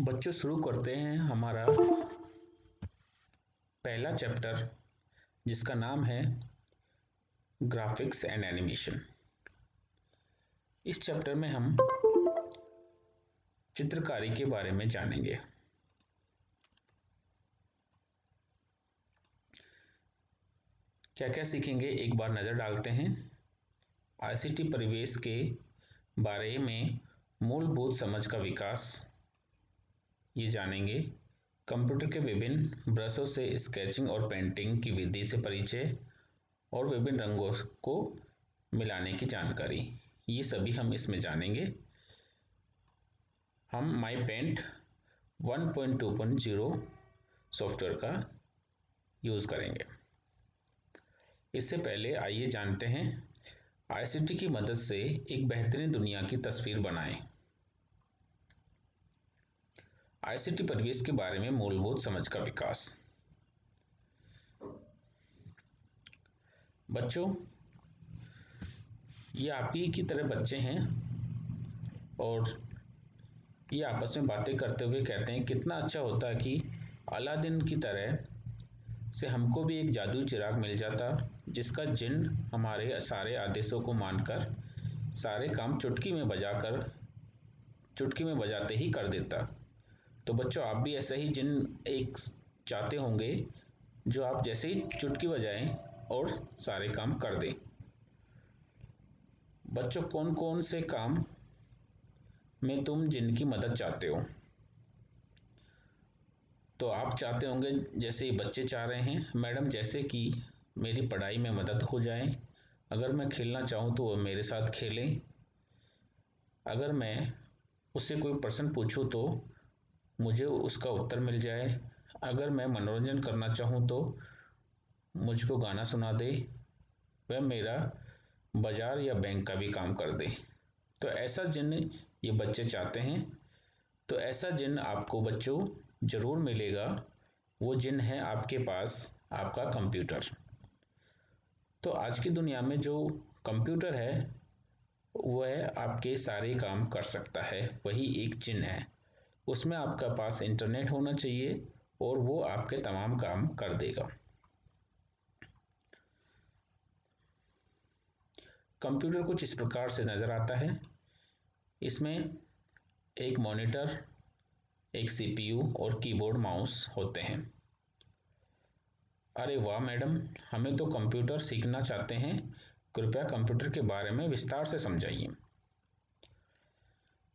बच्चों शुरू करते हैं हमारा पहला चैप्टर जिसका नाम है ग्राफिक्स एंड एनिमेशन। इस चैप्टर में हम चित्रकारी के बारे में जानेंगे। क्या क्या सीखेंगे एक बार नज़र डालते हैं। आईसीटी परिवेश के बारे में मूलभूत समझ का विकास ये जानेंगे। कंप्यूटर के विभिन्न ब्रशों से स्केचिंग और पेंटिंग की विधि से परिचय और विभिन्न रंगों को मिलाने की जानकारी, ये सभी हम इसमें जानेंगे। हम माई पेंट 1.2.0 सॉफ्टवेयर का यूज़ करेंगे। इससे पहले आइए जानते हैं आईसीटी की मदद से एक बेहतरीन दुनिया की तस्वीर बनाएं। आईसीटी परिवेश के बारे में मूलभूत समझ का विकास। बच्चों, ये आप ही की तरह बच्चे हैं और ये आपस में बातें करते हुए कहते हैं कितना अच्छा होता कि अलादीन की तरह से हमको भी एक जादुई चिराग मिल जाता जिसका जिन हमारे सारे आदेशों को मानकर सारे काम चुटकी में बजाते ही कर देता। तो बच्चों, आप भी ऐसा ही जिन एक चाहते होंगे जो आप जैसे ही चुटकी बजाएं और सारे काम कर दें। बच्चों, कौन कौन से काम में तुम जिन की मदद चाहते हो? तो आप चाहते होंगे, जैसे ये बच्चे चाह रहे हैं, मैडम जैसे कि मेरी पढ़ाई में मदद हो जाए, अगर मैं खेलना चाहूँ तो वो मेरे साथ खेलें, अगर मैं उससे कोई प्रश्न पूछूं तो मुझे उसका उत्तर मिल जाए, अगर मैं मनोरंजन करना चाहूँ तो मुझको गाना सुना दे, वह मेरा बाजार या बैंक का भी काम कर दे। तो ऐसा जिन ये बच्चे चाहते हैं। तो ऐसा जिन आपको बच्चों जरूर मिलेगा। वो जिन है आपके पास आपका कंप्यूटर। तो आज की दुनिया में जो कंप्यूटर है वह आपके सारे काम कर सकता है, वही एक जिन है। उसमें आपका पास इंटरनेट होना चाहिए और वो आपके तमाम काम कर देगा। कंप्यूटर कुछ इस प्रकार से नजर आता है। इसमें एक मॉनिटर, एक सीपीयू और कीबोर्ड माउस होते हैं। अरे वाह मैडम, हमें तो कंप्यूटर सीखना चाहते हैं, कृपया कंप्यूटर के बारे में विस्तार से समझाइए।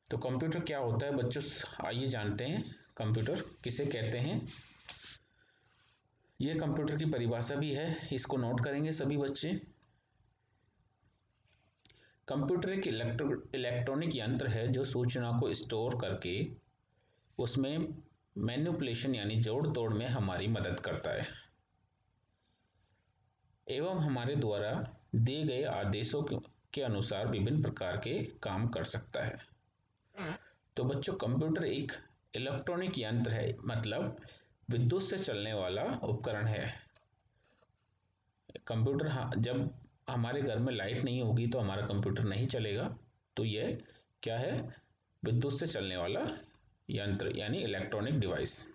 तो कंप्यूटर क्या होता है बच्चों, आइए जानते हैं कंप्यूटर किसे कहते हैं। यह कंप्यूटर की परिभाषा भी है, इसको नोट करेंगे सभी बच्चे। कंप्यूटर एक इलेक्ट्रॉनिक यंत्र है जो सूचना को स्टोर करके उसमें मैनिपुलेशन यानी जोड़ तोड़ में हमारी मदद करता है एवं हमारे द्वारा दिए गए आदेशों के अनुसार विभिन्न प्रकार के काम कर सकता है। तो बच्चों, कंप्यूटर एक इलेक्ट्रॉनिक यंत्र है, मतलब विद्युत से चलने वाला उपकरण है। कंप्यूटर, जब हमारे घर में लाइट नहीं होगी तो हमारा कंप्यूटर नहीं चलेगा। तो यह क्या है? विद्युत से चलने वाला यंत्र यानी इलेक्ट्रॉनिक डिवाइस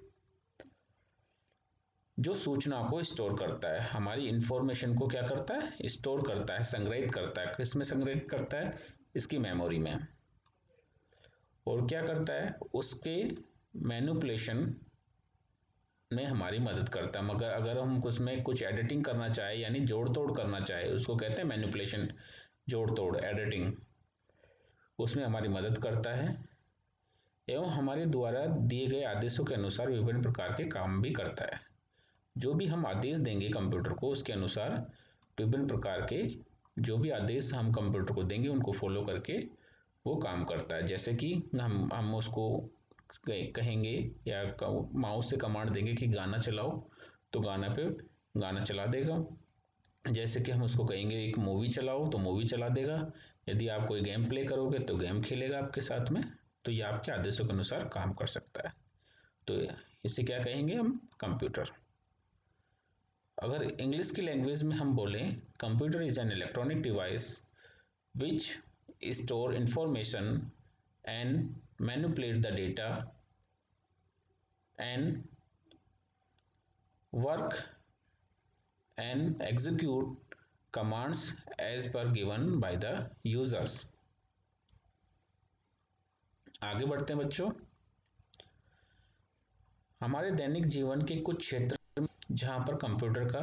जो सूचना को स्टोर करता है, हमारी इंफॉर्मेशन को क्या करता है? स्टोर करता है, संग्रहित करता है। किस में संग्रहित करता है? इसकी मेमोरी में। और क्या करता है? उसके मैनिपुलेशन में हमारी मदद करता है। मगर अगर हम उसमें कुछ एडिटिंग करना चाहे यानी जोड़ तोड़ करना चाहे, उसको कहते हैं मैनिपुलेशन, जोड़ तोड़, एडिटिंग, उसमें हमारी मदद करता है एवं हमारे द्वारा दिए गए आदेशों के अनुसार विभिन्न प्रकार के काम भी करता है। जो भी हम आदेश देंगे कंप्यूटर को, उसके अनुसार विभिन्न प्रकार के जो भी आदेश हम कंप्यूटर को देंगे उनको फॉलो करके वो काम करता है। जैसे कि हम उसको कहेंगे या माउस से कमांड देंगे कि गाना चलाओ, तो गाना चला देगा। जैसे कि हम उसको कहेंगे एक मूवी चलाओ, तो मूवी चला देगा। यदि आप कोई गेम प्ले करोगे तो गेम खेलेगा आपके साथ में। तो ये आपके आदेशों के अनुसार काम कर सकता है। तो इसे क्या कहेंगे हम? कंप्यूटर। अगर इंग्लिश की लैंग्वेज में हम बोलें, computer is an electronic device which store information and manipulate the data and work and execute commands as per given by the users। आगे बढ़ते हैं बच्चों। हमारे दैनिक जीवन के कुछ क्षेत्र जहां पर कंप्यूटर का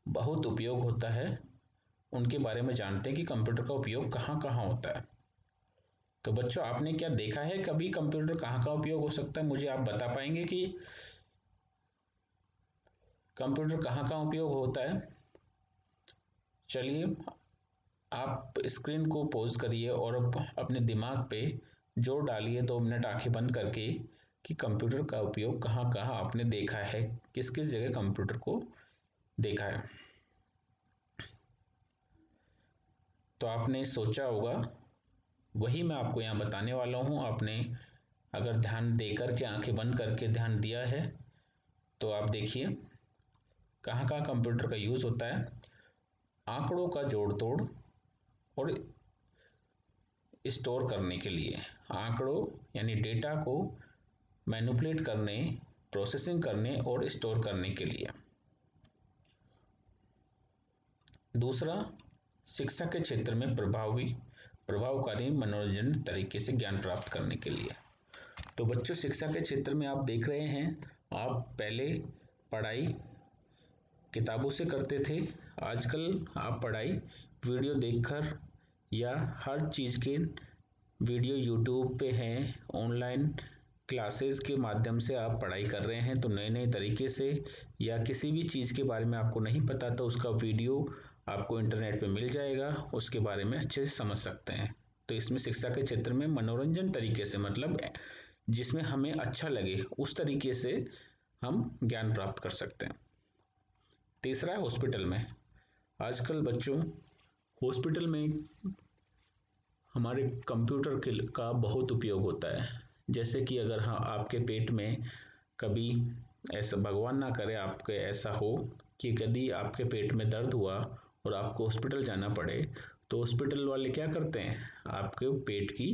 बहुत उपयोग होता है उनके बारे में जानते हैं कि कंप्यूटर का उपयोग कहाँ कहाँ होता है। तो बच्चों, आपने क्या देखा है कभी कंप्यूटर कहाँ कहाँ उपयोग हो सकता है? मुझे आप बता पाएंगे कि कंप्यूटर कहाँ कहाँ उपयोग होता है? चलिए, आप स्क्रीन को पॉज करिए और अपने दिमाग पे जोर डालिए 2 मिनट आंखें बंद करके कि कंप्यूटर का उपयोग कहाँ कहाँ आपने देखा है, किस किस जगह कंप्यूटर को देखा है। तो आपने सोचा होगा, वही मैं आपको यहाँ बताने वाला हूँ। आपने अगर ध्यान देकर के आंखें बंद करके ध्यान दिया है तो आप देखिए कहाँ कहाँ कंप्यूटर का यूज होता है। आंकड़ों का जोड़ तोड़ और स्टोर करने के लिए, आंकड़ों यानी डेटा को मैनिपुलेट करने, प्रोसेसिंग करने और स्टोर करने के लिए। दूसरा, शिक्षा के क्षेत्र में प्रभावकारी मनोरंजन तरीके से ज्ञान प्राप्त करने के लिए। तो बच्चों, शिक्षा के क्षेत्र में आप देख रहे हैं, आप पहले पढ़ाई किताबों से करते थे, आजकल आप पढ़ाई वीडियो देखकर या हर चीज़ के वीडियो यूट्यूब पे हैं, ऑनलाइन क्लासेस के माध्यम से आप पढ़ाई कर रहे हैं। तो नए नए तरीके से, या किसी भी चीज़ के बारे में आपको नहीं पता तो उसका वीडियो आपको इंटरनेट पे मिल जाएगा, उसके बारे में अच्छे से समझ सकते हैं। तो इसमें शिक्षा के क्षेत्र में मनोरंजन तरीके से, मतलब जिसमें हमें अच्छा लगे उस तरीके से हम ज्ञान प्राप्त कर सकते हैं। तीसरा है हॉस्पिटल में। आजकल बच्चों, हॉस्पिटल में हमारे कंप्यूटर का बहुत उपयोग होता है। जैसे कि अगर हाँ आपके पेट में कभी ऐसा, भगवान ना करे आपके ऐसा हो कि कभी आपके पेट में दर्द हुआ और आपको हॉस्पिटल जाना पड़े, तो हॉस्पिटल वाले क्या करते हैं, आपके पेट की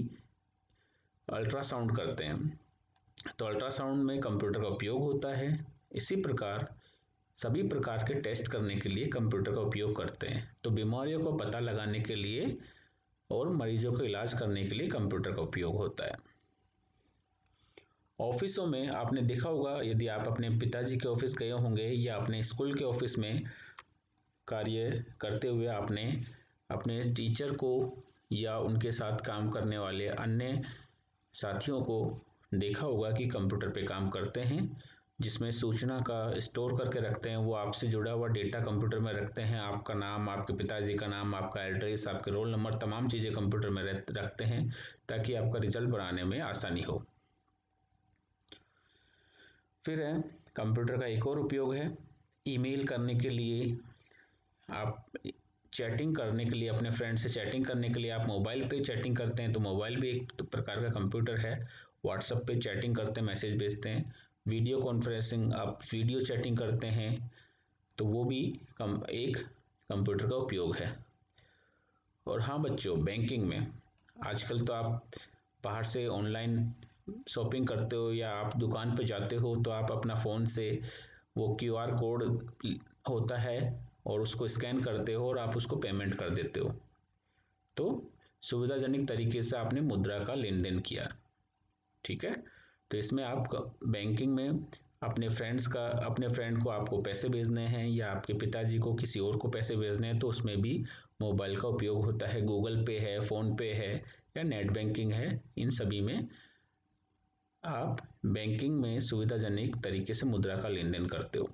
अल्ट्रासाउंड करते हैं। तो अल्ट्रासाउंड में कंप्यूटर का उपयोग होता है। इसी प्रकार सभी प्रकार के टेस्ट करने के लिए कंप्यूटर का उपयोग करते हैं। तो बीमारियों को पता लगाने के लिए और मरीजों का इलाज करने के लिए कंप्यूटर का उपयोग होता है। ऑफिसों में आपने देखा होगा, यदि आप अपने पिताजी के ऑफिस गए होंगे या अपने स्कूल के ऑफिस में कार्य करते हुए आपने अपने टीचर को या उनके साथ काम करने वाले अन्य साथियों को देखा होगा कि कंप्यूटर पे काम करते हैं, जिसमें सूचना का स्टोर करके रखते हैं। वो आपसे जुड़ा हुआ डेटा कंप्यूटर में रखते हैं, आपका नाम, आपके पिताजी का नाम, आपका एड्रेस, आपके रोल नंबर, तमाम चीज़ें कंप्यूटर में रखते हैं ताकि आपका रिजल्ट बनाने में आसानी हो। फिर है कंप्यूटर का एक और उपयोग है ईमेल करने के लिए। आप चैटिंग करने के लिए, अपने फ्रेंड से चैटिंग करने के लिए आप मोबाइल पे चैटिंग करते हैं, तो मोबाइल भी एक प्रकार का कंप्यूटर है। व्हाट्सएप पे चैटिंग करते हैं, मैसेज भेजते हैं। वीडियो कॉन्फ्रेंसिंग, आप वीडियो चैटिंग करते हैं, तो वो भी एक कंप्यूटर का उपयोग है। और हाँ बच्चों, बैंकिंग में आजकल तो आप बाहर से ऑनलाइन शॉपिंग करते हो या आप दुकान पे जाते हो, तो आप अपना फ़ोन से वो क्यूआर कोड होता है और उसको स्कैन करते हो और आप उसको पेमेंट कर देते हो। तो सुविधाजनक तरीके से आपने मुद्रा का लेन देन किया, ठीक है। तो इसमें आप बैंकिंग में अपने फ्रेंड को आपको पैसे भेजने हैं या आपके पिताजी को किसी और को पैसे भेजने हैं, तो उसमें भी मोबाइल का उपयोग होता है। गूगल पे है, फ़ोन पे है या नेट बैंकिंग है, इन सभी में आप बैंकिंग में सुविधाजनक तरीके से मुद्रा का लेन देन करते हो।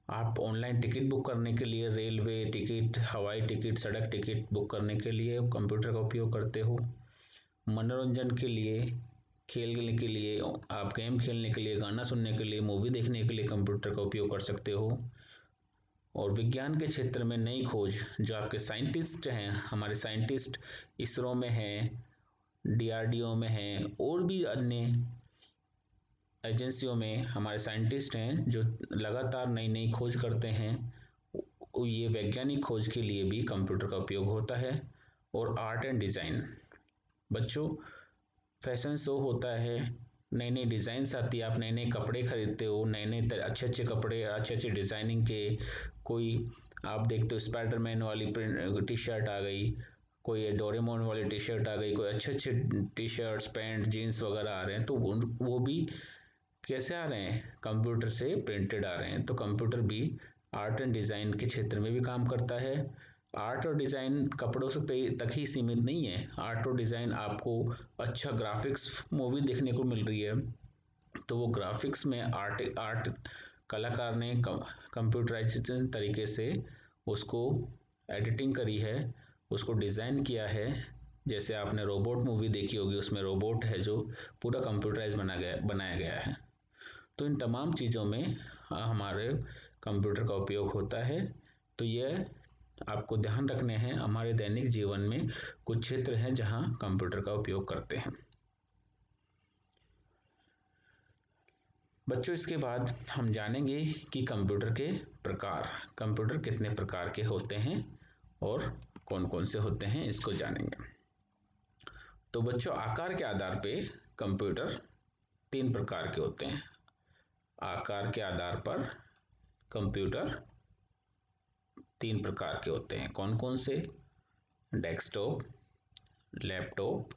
आप ऑनलाइन टिकट बुक करने के लिए, रेलवे टिकट, हवाई टिकट, सड़क टिकट बुक करने के लिए कंप्यूटर का उपयोग करते हो। मनोरंजन के लिए, खेलने के लिए, आप गेम खेलने के लिए, गाना सुनने के लिए, मूवी देखने के लिए कंप्यूटर का उपयोग कर सकते हो। और विज्ञान के क्षेत्र में नई खोज, जो आपके साइंटिस्ट हैं, हमारे साइंटिस्ट इसरो में हैं, डीआरडीओ में हैं, और भी अन्य एजेंसियों में हमारे साइंटिस्ट हैं जो लगातार नई नई खोज करते हैं। ये वैज्ञानिक खोज के लिए भी कंप्यूटर का उपयोग होता है। और आर्ट एंड डिज़ाइन, बच्चों फैशन शो होता है, नई नई डिज़ाइंस आती है, आप नए नए कपड़े खरीदते हो, नए नए अच्छे अच्छे कपड़े, अच्छे अच्छे डिज़ाइनिंग के। कोई आप देखते हो स्पाइडरमैन वाली प्रिंट टी शर्ट आ गई, कोई डोरेमोन वाली टी शर्ट आ गई, कोई अच्छे अच्छे टी शर्ट्स पैंट जीन्स वगैरह आ रहे हैं, तो वो भी कैसे आ रहे हैं, कंप्यूटर से प्रिंटेड आ रहे हैं। तो कंप्यूटर भी आर्ट एंड डिज़ाइन के क्षेत्र में भी काम करता है। आर्ट और डिज़ाइन कपड़ों से पे तक ही सीमित नहीं है, आर्ट और डिज़ाइन आपको अच्छा ग्राफिक्स मूवी देखने को मिल रही है, तो वो ग्राफिक्स में आर्ट कलाकार ने कंप्यूटराइजेशन तरीके से उसको एडिटिंग करी है, उसको डिज़ाइन किया है। जैसे आपने रोबोट मूवी देखी होगी, उसमें रोबोट है जो पूरा कंप्यूटराइज बनाया गया है। तो इन तमाम चीज़ों में हमारे कंप्यूटर का उपयोग होता है। तो यह आपको ध्यान रखने हैं, हमारे दैनिक जीवन में कुछ क्षेत्र हैं जहां कंप्यूटर का उपयोग करते हैं। बच्चों, इसके बाद हम जानेंगे कि कंप्यूटर कितने प्रकार के होते हैं और कौन कौन से होते हैं, इसको जानेंगे। तो बच्चों, आकार के आधार पे कंप्यूटर 3 प्रकार के होते हैं। आकार के आधार पर कंप्यूटर 3 प्रकार के होते हैं। कौन कौन से? डेस्कटॉप, लैपटॉप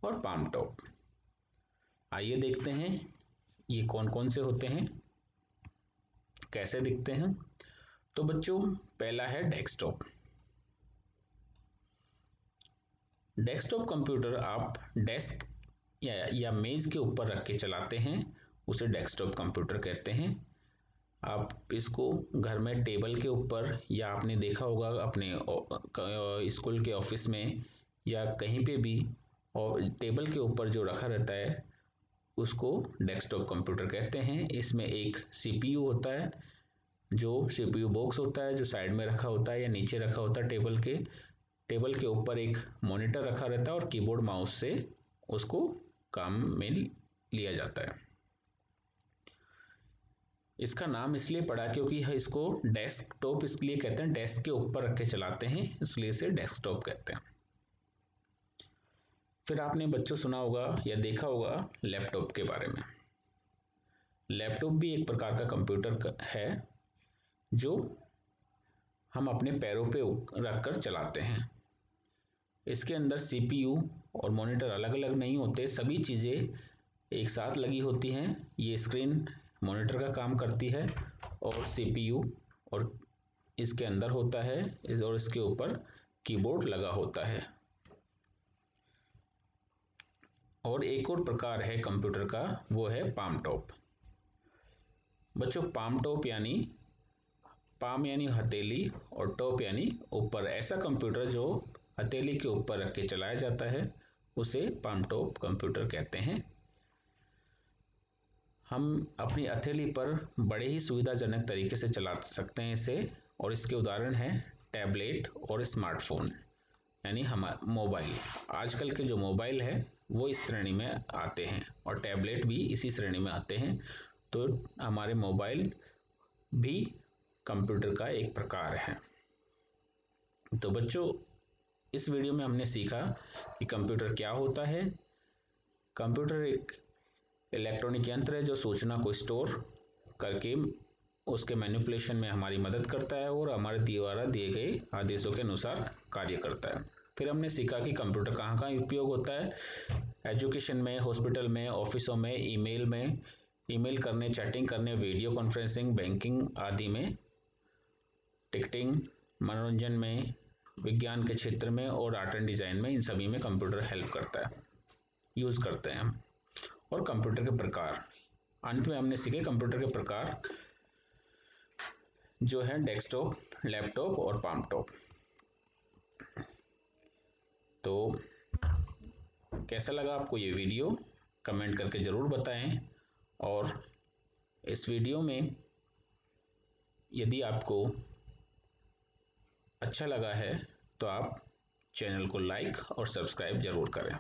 और पाम टॉप। आइए देखते हैं ये कौन कौन से होते हैं, कैसे दिखते हैं। तो बच्चों, पहला है डेस्कटॉप। डेस्कटॉप कंप्यूटर आप डेस्क या मेज के ऊपर रख के चलाते हैं, उसे डेस्कटॉप कंप्यूटर कहते हैं। आप इसको घर में टेबल के ऊपर, या आपने देखा होगा अपने स्कूल के ऑफिस में या कहीं पे भी, और टेबल के ऊपर जो रखा रहता है उसको डेस्कटॉप कंप्यूटर कहते हैं। इसमें एक सीपीयू होता है, जो सीपीयू बॉक्स होता है जो साइड में रखा होता है या नीचे रखा होता है टेबल के ऊपर एक मॉनिटर रखा रहता है और कीबोर्ड माउस से उसको काम में लिया जाता है। इसका नाम इसलिए पड़ा क्योंकि इसको डेस्कटॉप इसलिए कहते हैं, डेस्क के ऊपर रख के चलाते हैं, इसलिए इसे डेस्कटॉप कहते हैं। फिर आपने बच्चों सुना होगा या देखा होगा लैपटॉप के बारे में। लैपटॉप भी एक प्रकार का कंप्यूटर है जो हम अपने पैरों पे रखकर चलाते हैं। इसके अंदर सीपीयू और मॉनिटर अलग अलग नहीं होते, सभी चीज़ें एक साथ लगी होती हैं। ये स्क्रीन मॉनिटर का काम करती है और सीपीयू और इसके अंदर होता है, और इसके ऊपर कीबोर्ड लगा होता है। और एक और प्रकार है कंप्यूटर का, वो है पाम टॉप। बच्चों, पाम टॉप यानी पाम यानी हथेली और टॉप यानी ऊपर, ऐसा कंप्यूटर जो हथेली के ऊपर रख के चलाया जाता है उसे पाम टॉप कंप्यूटर कहते हैं। हम अपनी हथेली पर बड़े ही सुविधाजनक तरीके से चला सकते हैं इसे, और इसके उदाहरण हैं टैबलेट और स्मार्टफोन यानी हमारा मोबाइल। आजकल के जो मोबाइल है वो इस श्रेणी में आते हैं और टैबलेट भी इसी श्रेणी में आते हैं। तो हमारे मोबाइल भी कंप्यूटर का एक प्रकार है। तो बच्चों, इस वीडियो में हमने सीखा कि कंप्यूटर क्या होता है। कंप्यूटर एक इलेक्ट्रॉनिक यंत्र है जो सूचना को स्टोर करके उसके मैनिपुलेशन में हमारी मदद करता है और हमारे द्वारा दिए गए आदेशों के अनुसार कार्य करता है। फिर हमने सीखा कि कंप्यूटर कहाँ कहाँ उपयोग होता है, एजुकेशन में, हॉस्पिटल में, ऑफिसों में, ईमेल करने, चैटिंग करने, वीडियो कॉन्फ्रेंसिंग, बैंकिंग आदि में, टिकटिंग, मनोरंजन में, विज्ञान के क्षेत्र में और आर्ट एंड डिजाइन में, इन सभी में कंप्यूटर हेल्प करता है, यूज करते हैं। और कंप्यूटर के प्रकार, अंत में हमने सीखे कंप्यूटर के प्रकार जो है डेस्कटॉप, लैपटॉप और पाम टॉप। तो कैसा लगा आपको ये वीडियो, कमेंट करके ज़रूर बताएं। और इस वीडियो में यदि आपको अच्छा लगा है तो आप चैनल को लाइक और सब्सक्राइब ज़रूर करें।